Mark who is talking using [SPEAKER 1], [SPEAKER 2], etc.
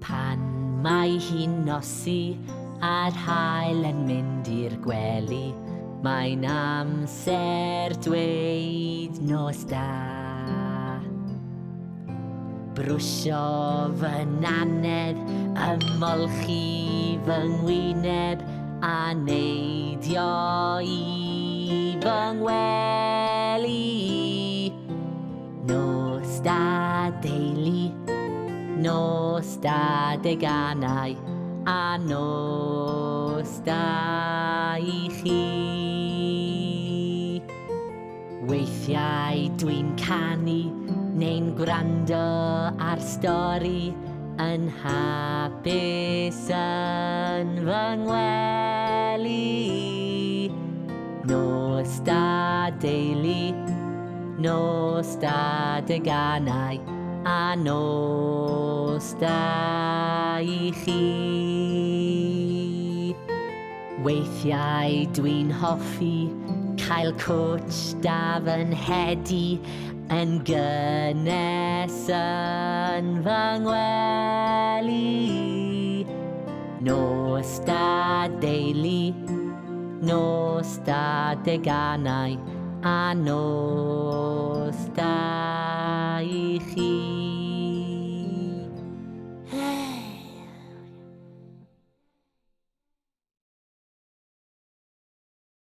[SPEAKER 1] Pan mae hi'n nosi a'r haul yn mynd i'r gwely, mae'n amser dweud nos da. Brwsio fy nanedd, ymolchi fy ngwyneb, a neidio i fy ngwely. Nos da deulu, nos da deganau, a nos da i chi. Weithiau dwi'n canu neu'n gwrando ar stori, yn hapus yn fy ngwely. Nos da deulu, nos da deganau, a nos da i chi. Weithiau dwi'n hoffi cael coach da fy nhedi, yn gynnes yn fy ngwely. Nos da deulu, nos da deganau, a nos